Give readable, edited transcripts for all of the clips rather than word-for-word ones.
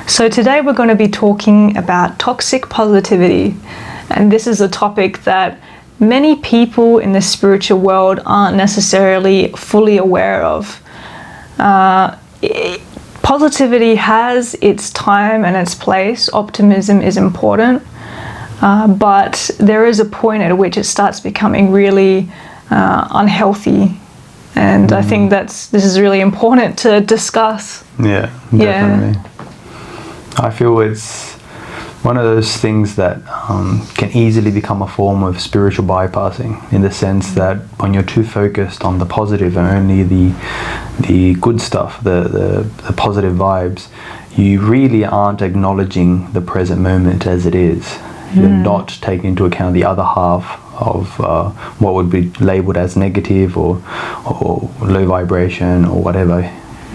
So today we're going to be talking about toxic positivity, and this is a topic that many people in the spiritual world aren't necessarily fully aware of. Positivity has its time and its place. Optimism is important, but there is a point at which it starts becoming really unhealthy, and I think this is really important to discuss. Yeah, definitely. I feel it's one of those things that can easily become a form of spiritual bypassing, in the sense that when you're too focused on the positive and only the good stuff, the positive vibes, you really aren't acknowledging the present moment as it is. You're not taking into account the other half of what would be labeled as negative or low vibration or whatever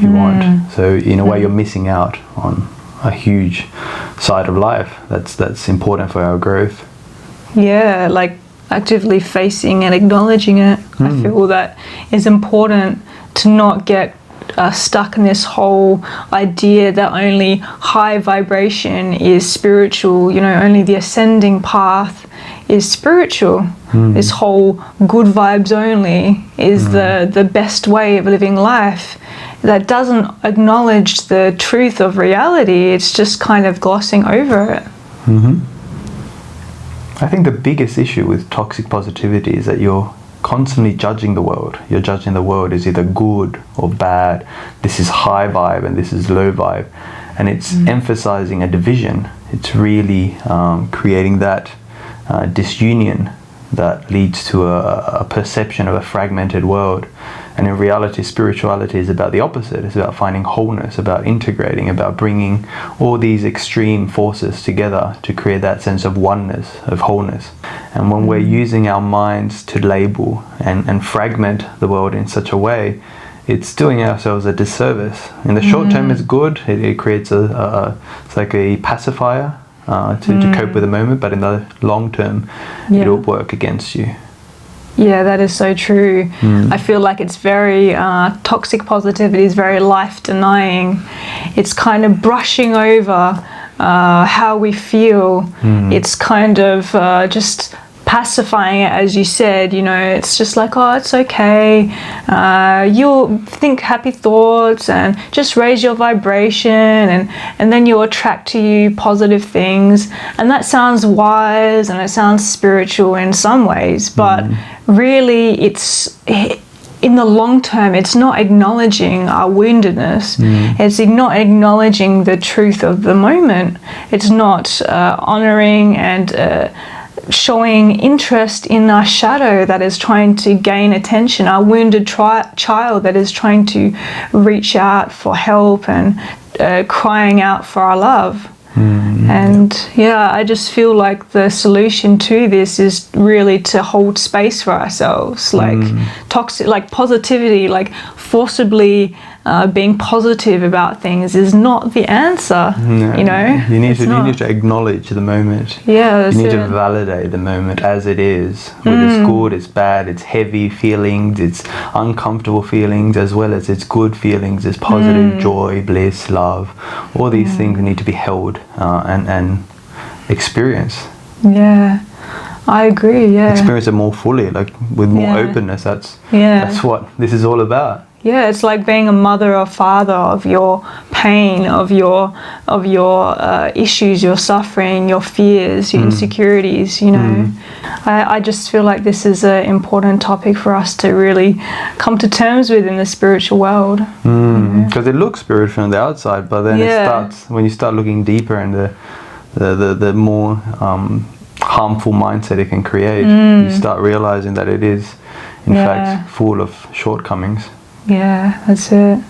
you want. So in a way, you're missing out on a huge side of life that's important for our growth. Yeah, like actively facing and acknowledging it. I feel that is important, to not get stuck in this whole idea that only high vibration is spiritual, only the ascending path is spiritual. This whole good vibes only is the best way of living life. That doesn't acknowledge the truth of reality. It's just kind of glossing over it. I think the biggest issue with toxic positivity is that you're constantly judging the world. You're judging the world as either good or bad. This is high vibe and this is low vibe. And it's emphasizing a division. It's really creating that disunion that leads to a perception of a fragmented world. And in reality, spirituality is about the opposite. It's about finding wholeness, about integrating, about bringing all these extreme forces together to create that sense of oneness, of wholeness. And when we're using our minds to label and fragment the world in such a way, it's doing ourselves a disservice. In the short term, it's good. It creates it's like a pacifier to cope with the moment, but in the long term, it'll work against you. Yeah, that is so true. I feel like it's very, toxic positivity is very life-denying. It's kind of brushing over how we feel. It's kind of just pacifying it, as you said. It's just like, oh, it's okay. You'll think happy thoughts and just raise your vibration, and then you'll attract to you positive things. And that sounds wise and it sounds spiritual in some ways, but really it's, in the long term, it's not acknowledging our woundedness. It's not acknowledging the truth of the moment. It's not honoring and showing interest in our shadow that is trying to gain attention, our wounded child that is trying to reach out for help and crying out for our love. And I just feel like the solution to this is really to hold space for ourselves. Like positivity, like forcibly being positive about things is not the answer. You need to acknowledge the moment. You need to validate the moment as it is. Whether it's good, it's bad, it's heavy feelings, it's uncomfortable feelings, as well as it's good feelings, it's positive joy, bliss, love. All these things need to be held and experienced. Yeah, I agree. Experience it more fully, like with more openness. That's what this is all about. Yeah, it's like being a mother or father of your pain, of your issues, your suffering, your fears, your insecurities. I just feel like this is an important topic for us to really come to terms with in the spiritual world. Because it looks spiritual on the outside, but then it starts when you start looking deeper, and the more harmful mindset it can create. You start realizing that it is, in fact, full of shortcomings. Yeah, that's it.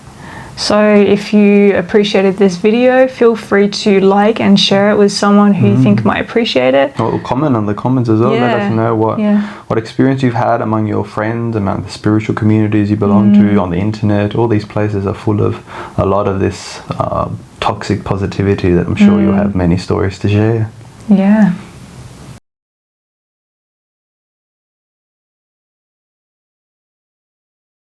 So if you appreciated this video, feel free to like and share it with someone who you think might appreciate it. Or comment on the comments as well. Let us know what experience you've had among your friends, among the spiritual communities you belong to, on the internet. All these places are full of a lot of this toxic positivity that I'm sure you'll have many stories to share. Yeah.